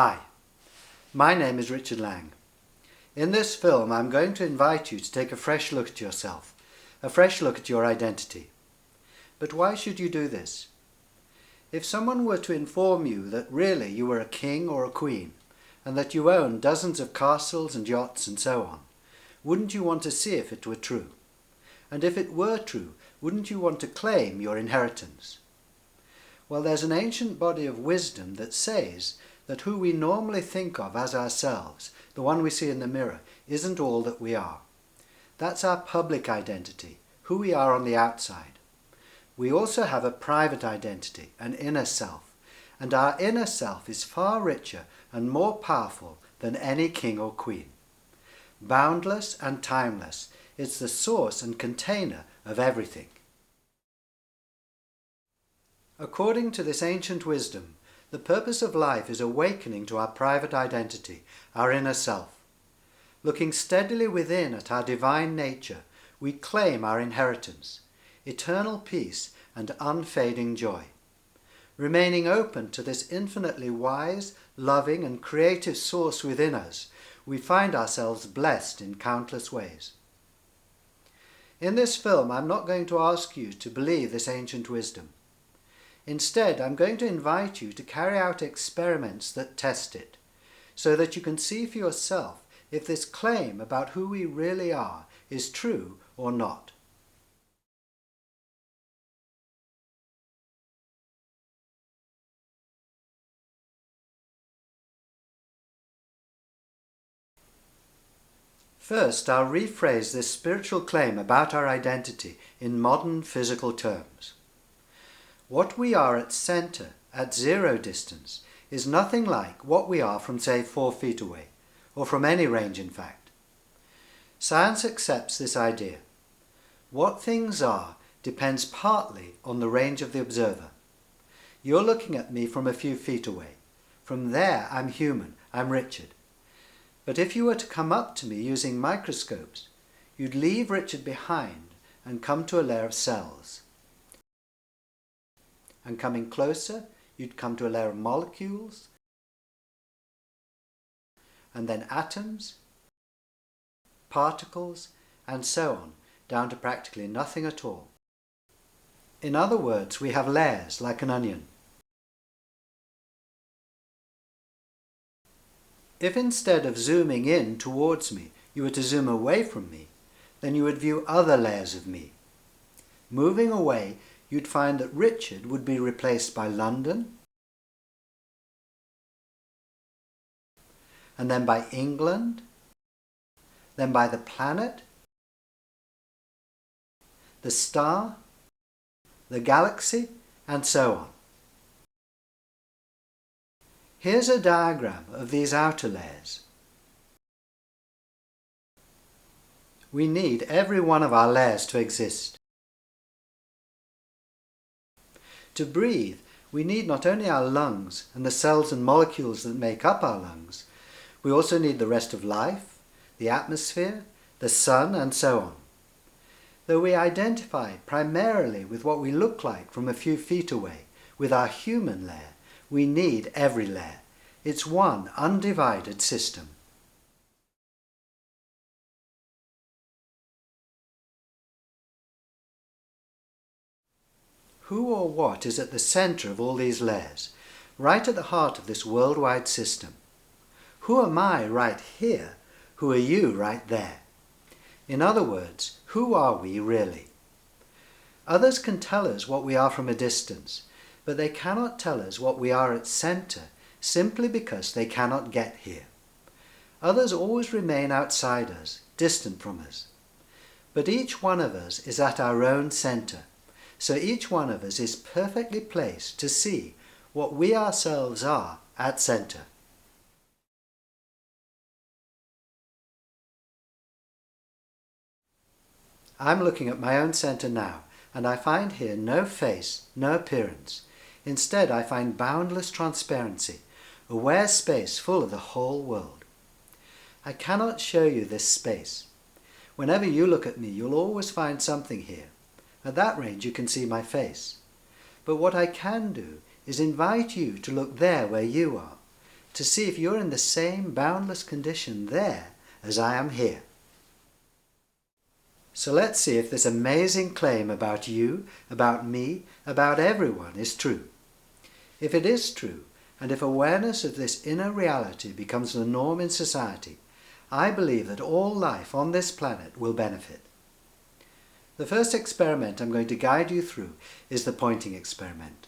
Hi, my name is Richard Lang. In this film I'm going to invite you to take a fresh look at yourself, a fresh look at your identity. But why should you do this? If someone were to inform you that really you were a king or a queen, and that you own dozens of castles and yachts and so on, wouldn't you want to see if it were true? And if it were true, wouldn't you want to claim your inheritance? Well, there's an ancient body of wisdom that says that who we normally think of as ourselves, the one we see in the mirror, isn't all that we are. That's our public identity, who we are on the outside. We also have a private identity, an inner self, and our inner self is far richer and more powerful than any king or queen. Boundless and timeless, it's the source and container of everything. According to this ancient wisdom, the purpose of life is awakening to our private identity, our inner self. Looking steadily within at our divine nature, we claim our inheritance, eternal peace and unfading joy. Remaining open to this infinitely wise, loving and creative source within us, we find ourselves blessed in countless ways. In this film, I'm not going to ask you to believe this ancient wisdom. Instead, I'm going to invite you to carry out experiments that test it, so that you can see for yourself if this claim about who we really are is true or not. First, I'll rephrase this spiritual claim about our identity in modern physical terms. What we are at center, at zero distance, is nothing like what we are from, say, 4 feet away, or from any range in fact. Science accepts this idea. What things are depends partly on the range of the observer. You're looking at me from a few feet away. From there I'm human, I'm Richard. But if you were to come up to me using microscopes, you'd leave Richard behind and come to a layer of cells. And coming closer, you'd come to a layer of molecules, and then atoms, particles, and so on, down to practically nothing at all. In other words, we have layers like an onion. If instead of zooming in towards me, you were to zoom away from me, then you would view other layers of me. Moving away, you'd find that Richard would be replaced by London, and then by England, then by the planet, the star, the galaxy, and so on. Here's a diagram of these outer layers. We need every one of our layers to exist. To breathe, we need not only our lungs and the cells and molecules that make up our lungs, we also need the rest of life, the atmosphere, the sun, and so on. Though we identify primarily with what we look like from a few feet away, with our human layer, we need every layer. It's one undivided system. Who or what is at the center of all these layers, right at the heart of this worldwide system? Who am I right here? Who are you right there? In other words, who are we really? Others can tell us what we are from a distance, but they cannot tell us what we are at center simply because they cannot get here. Others always remain outside us, distant from us. But each one of us is at our own center. So each one of us is perfectly placed to see what we ourselves are at center. I'm looking at my own center now, and I find here no face, no appearance. Instead, I find boundless transparency, aware space full of the whole world. I cannot show you this space. Whenever you look at me, you'll always find something here. At that range you can see my face. But what I can do is invite you to look there where you are, to see if you're in the same boundless condition there as I am here. So let's see if this amazing claim about you, about me, about everyone is true. If it is true, and if awareness of this inner reality becomes the norm in society, I believe that all life on this planet will benefit. The first experiment I'm going to guide you through is the pointing experiment.